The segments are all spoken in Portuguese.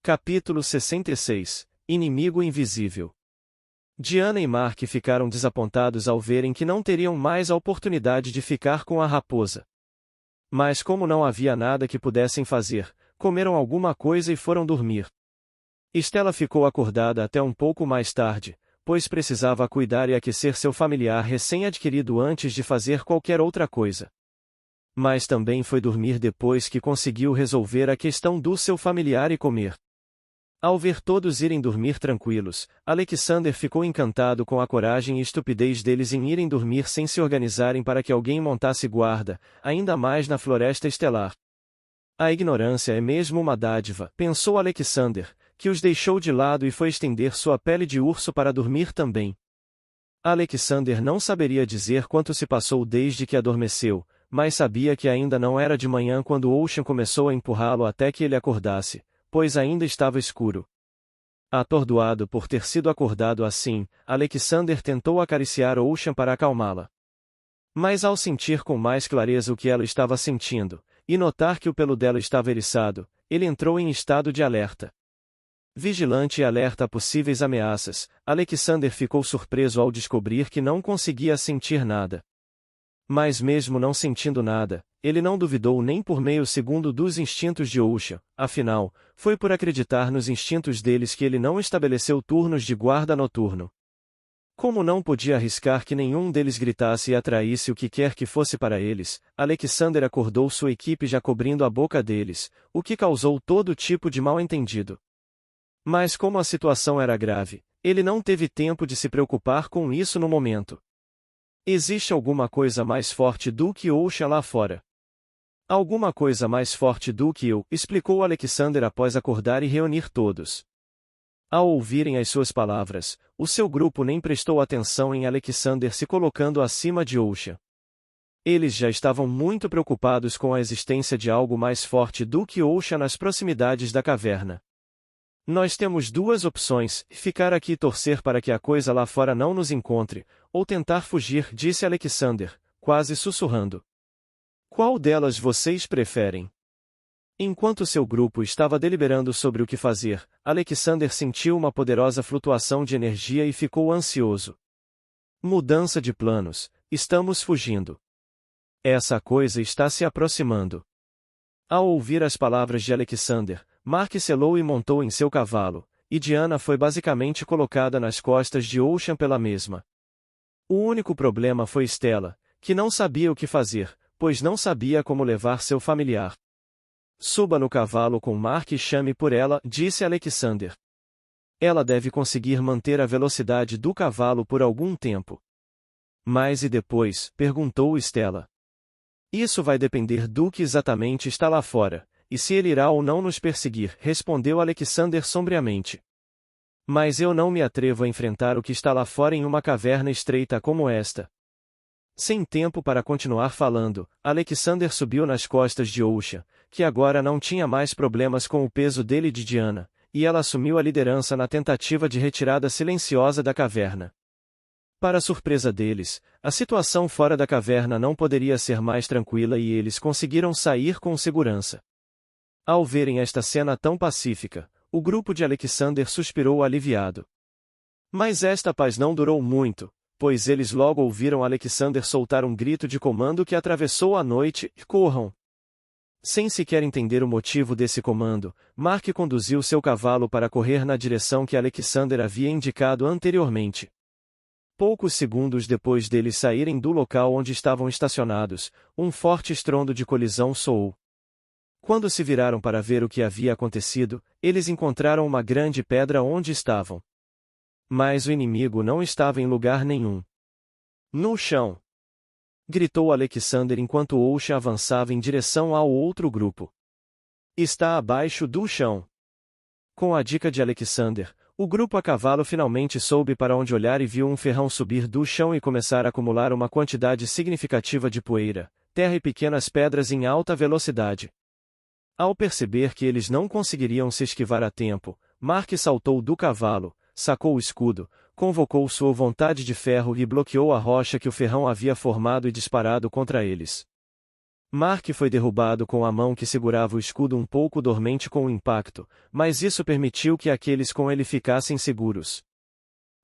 Capítulo 66 – Inimigo Invisível. Diana e Mark ficaram desapontados ao verem que não teriam mais a oportunidade de ficar com a raposa. Mas como não havia nada que pudessem fazer, comeram alguma coisa e foram dormir. Stella ficou acordada até um pouco mais tarde, pois precisava cuidar e aquecer seu familiar recém-adquirido antes de fazer qualquer outra coisa. Mas também foi dormir depois que conseguiu resolver a questão do seu familiar e comer. Ao ver todos irem dormir tranquilos, Alexander ficou encantado com a coragem e estupidez deles em irem dormir sem se organizarem para que alguém montasse guarda, ainda mais na floresta estelar. A ignorância é mesmo uma dádiva, pensou Alexander, que os deixou de lado e foi estender sua pele de urso para dormir também. Alexander não saberia dizer quanto se passou desde que adormeceu, mas sabia que ainda não era de manhã quando Ocean começou a empurrá-lo até que ele acordasse, pois ainda estava escuro. Atordoado por ter sido acordado assim, Alexander tentou acariciar Ocean para acalmá-la. Mas ao sentir com mais clareza o que ela estava sentindo, e notar que o pelo dela estava eriçado, ele entrou em estado de alerta. Vigilante e alerta a possíveis ameaças, Alexander ficou surpreso ao descobrir que não conseguia sentir nada. Mas mesmo não sentindo nada, ele não duvidou nem por meio segundo dos instintos de Ocean, afinal, foi por acreditar nos instintos deles que ele não estabeleceu turnos de guarda noturno. Como não podia arriscar que nenhum deles gritasse e atraísse o que quer que fosse para eles, Alexander acordou sua equipe já cobrindo a boca deles, o que causou todo tipo de mal-entendido. Mas como a situação era grave, ele não teve tempo de se preocupar com isso no momento. Existe alguma coisa mais forte do que Ocean lá fora? Alguma coisa mais forte do que eu, explicou Alexander após acordar e reunir todos. Ao ouvirem as suas palavras, o seu grupo nem prestou atenção em Alexander se colocando acima de Ocean. Eles já estavam muito preocupados com a existência de algo mais forte do que Ocean nas proximidades da caverna. Nós temos duas opções, ficar aqui e torcer para que a coisa lá fora não nos encontre, ou tentar fugir, disse Alexander, quase sussurrando. Qual delas vocês preferem? Enquanto seu grupo estava deliberando sobre o que fazer, Alexander sentiu uma poderosa flutuação de energia e ficou ansioso. Mudança de planos, estamos fugindo. Essa coisa está se aproximando. Ao ouvir as palavras de Alexander, Mark selou e montou em seu cavalo, e Diana foi basicamente colocada nas costas de Ocean pela mesma. O único problema foi Stella, que não sabia o que fazer, pois não sabia como levar seu familiar. Suba no cavalo com Mark e chame por ela, disse Alexander. Ela deve conseguir manter a velocidade do cavalo por algum tempo. Mas e depois? Perguntou Stella. Isso vai depender do que exatamente está lá fora, e se ele irá ou não nos perseguir, respondeu Alexander sombriamente. Mas eu não me atrevo a enfrentar o que está lá fora em uma caverna estreita como esta. Sem tempo para continuar falando, Alexander subiu nas costas de Ocean, que agora não tinha mais problemas com o peso dele e de Diana, e ela assumiu a liderança na tentativa de retirada silenciosa da caverna. Para surpresa deles, a situação fora da caverna não poderia ser mais tranquila e eles conseguiram sair com segurança. Ao verem esta cena tão pacífica, o grupo de Alexander suspirou aliviado. Mas esta paz não durou muito, pois eles logo ouviram Alexander soltar um grito de comando que atravessou a noite: corram! Sem sequer entender o motivo desse comando, Mark conduziu seu cavalo para correr na direção que Alexander havia indicado anteriormente. Poucos segundos depois deles saírem do local onde estavam estacionados, um forte estrondo de colisão soou. Quando se viraram para ver o que havia acontecido, eles encontraram uma grande pedra onde estavam. Mas o inimigo não estava em lugar nenhum. No chão! Gritou Alexander enquanto Ocean avançava em direção ao outro grupo. Está abaixo do chão. Com a dica de Alexander, o grupo a cavalo finalmente soube para onde olhar e viu um ferrão subir do chão e começar a acumular uma quantidade significativa de poeira, terra e pequenas pedras em alta velocidade. Ao perceber que eles não conseguiriam se esquivar a tempo, Mark saltou do cavalo, sacou o escudo, convocou sua vontade de ferro e bloqueou a rocha que o ferrão havia formado e disparado contra eles. Mark foi derrubado com a mão que segurava o escudo um pouco dormente com o impacto, mas isso permitiu que aqueles com ele ficassem seguros.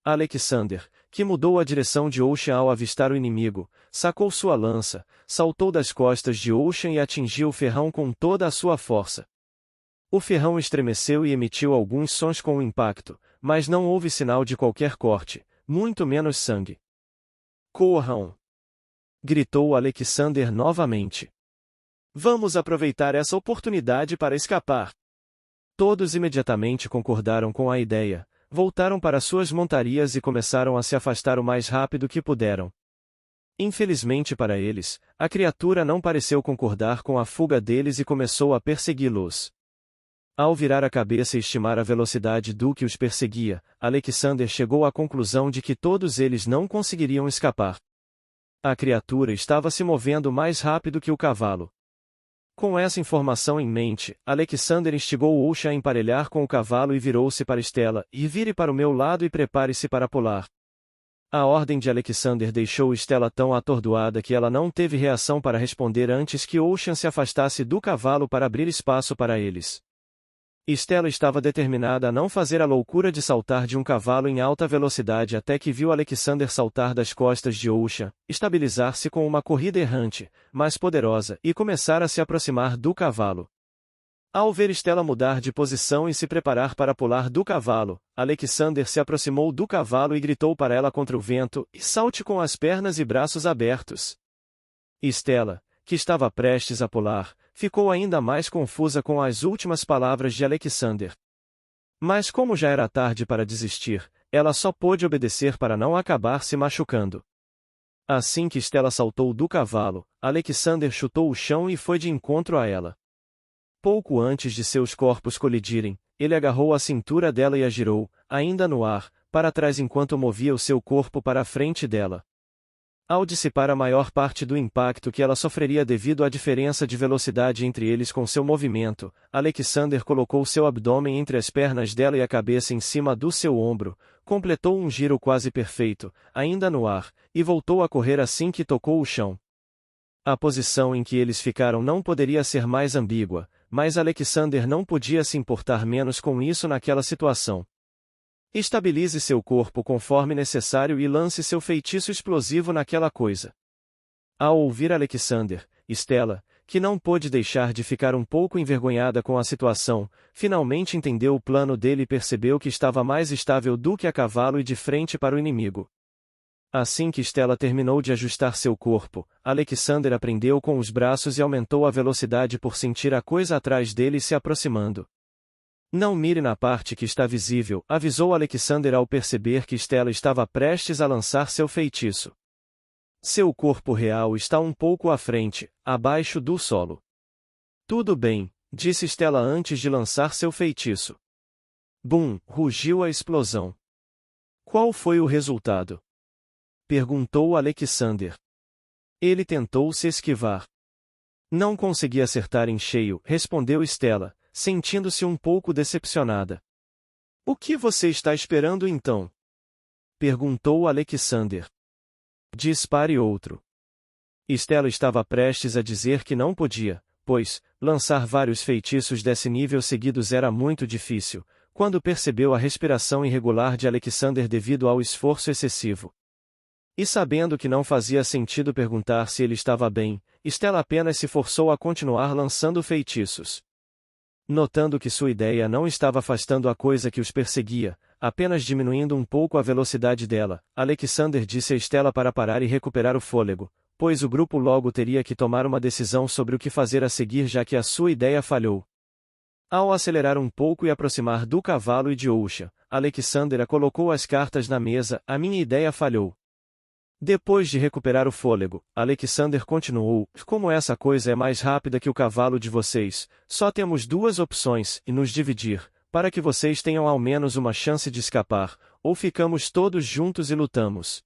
Alexander, que mudou a direção de Ocean ao avistar o inimigo, sacou sua lança, saltou das costas de Ocean e atingiu o ferrão com toda a sua força. O ferrão estremeceu e emitiu alguns sons com o impacto, mas não houve sinal de qualquer corte, muito menos sangue. Corram! Gritou Alexander novamente. Vamos aproveitar essa oportunidade para escapar. Todos imediatamente concordaram com a ideia, voltaram para suas montarias e começaram a se afastar o mais rápido que puderam. Infelizmente para eles, a criatura não pareceu concordar com a fuga deles e começou a persegui-los. Ao virar a cabeça e estimar a velocidade do que os perseguia, Alexander chegou à conclusão de que todos eles não conseguiriam escapar. A criatura estava se movendo mais rápido que o cavalo. Com essa informação em mente, Alexander instigou Ocean a emparelhar com o cavalo e virou-se para Stella, e vire para o meu lado e prepare-se para pular. A ordem de Alexander deixou Stella tão atordoada que ela não teve reação para responder antes que Ocean se afastasse do cavalo para abrir espaço para eles. Stella estava determinada a não fazer a loucura de saltar de um cavalo em alta velocidade até que viu Alexander saltar das costas de Ocean, estabilizar-se com uma corrida errante, mais poderosa, e começar a se aproximar do cavalo. Ao ver Stella mudar de posição e se preparar para pular do cavalo, Alexander se aproximou do cavalo e gritou para ela contra o vento, e salte com as pernas e braços abertos. Stella, que estava prestes a pular, ficou ainda mais confusa com as últimas palavras de Alexander. Mas como já era tarde para desistir, ela só pôde obedecer para não acabar se machucando. Assim que Stella saltou do cavalo, Alexander chutou o chão e foi de encontro a ela. Pouco antes de seus corpos colidirem, ele agarrou a cintura dela e a girou, ainda no ar, para trás enquanto movia o seu corpo para a frente dela. Ao dissipar a maior parte do impacto que ela sofreria devido à diferença de velocidade entre eles com seu movimento, Alexander colocou seu abdômen entre as pernas dela e a cabeça em cima do seu ombro, completou um giro quase perfeito, ainda no ar, e voltou a correr assim que tocou o chão. A posição em que eles ficaram não poderia ser mais ambígua, mas Alexander não podia se importar menos com isso naquela situação. Estabilize seu corpo conforme necessário e lance seu feitiço explosivo naquela coisa. Ao ouvir Alexander, Stella, que não pôde deixar de ficar um pouco envergonhada com a situação, finalmente entendeu o plano dele e percebeu que estava mais estável do que a cavalo e de frente para o inimigo. Assim que Stella terminou de ajustar seu corpo, Alexander a prendeu com os braços e aumentou a velocidade por sentir a coisa atrás dele se aproximando. Não mire na parte que está visível, avisou Alexander ao perceber que Stella estava prestes a lançar seu feitiço. Seu corpo real está um pouco à frente, abaixo do solo. Tudo bem, disse Stella antes de lançar seu feitiço. Bum! Rugiu a explosão. Qual foi o resultado? Perguntou Alexander. Ele tentou se esquivar. Não consegui acertar em cheio, respondeu Stella, sentindo-se um pouco decepcionada. O que você está esperando então? Perguntou Alexander. Dispare outro. Stella estava prestes a dizer que não podia, pois, lançar vários feitiços desse nível seguidos era muito difícil, quando percebeu a respiração irregular de Alexander devido ao esforço excessivo. E sabendo que não fazia sentido perguntar se ele estava bem, Stella apenas se forçou a continuar lançando feitiços. Notando que sua ideia não estava afastando a coisa que os perseguia, apenas diminuindo um pouco a velocidade dela, Alexander disse a Stella para parar e recuperar o fôlego, pois o grupo logo teria que tomar uma decisão sobre o que fazer a seguir já que a sua ideia falhou. Ao acelerar um pouco e aproximar do cavalo e de Ocean, Alexander colocou as cartas na mesa, a minha ideia falhou. Depois de recuperar o fôlego, Alexander continuou, como essa coisa é mais rápida que o cavalo de vocês, só temos duas opções, e nos dividir, para que vocês tenham ao menos uma chance de escapar, ou ficamos todos juntos e lutamos.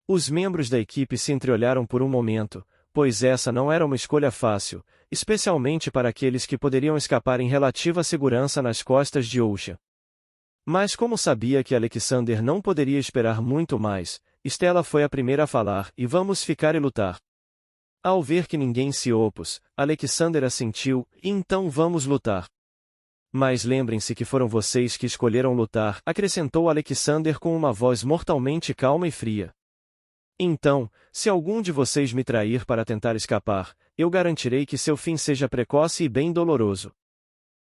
Os membros da equipe se entreolharam por um momento, pois essa não era uma escolha fácil, especialmente para aqueles que poderiam escapar em relativa segurança nas costas de Ocean. Mas como sabia que Alexander não poderia esperar muito mais, Stella foi a primeira a falar, e vamos ficar e lutar. Ao ver que ninguém se opôs, Alexander assentiu, então vamos lutar. Mas lembrem-se que foram vocês que escolheram lutar, acrescentou Alexander com uma voz mortalmente calma e fria. Então, se algum de vocês me trair para tentar escapar, eu garantirei que seu fim seja precoce e bem doloroso.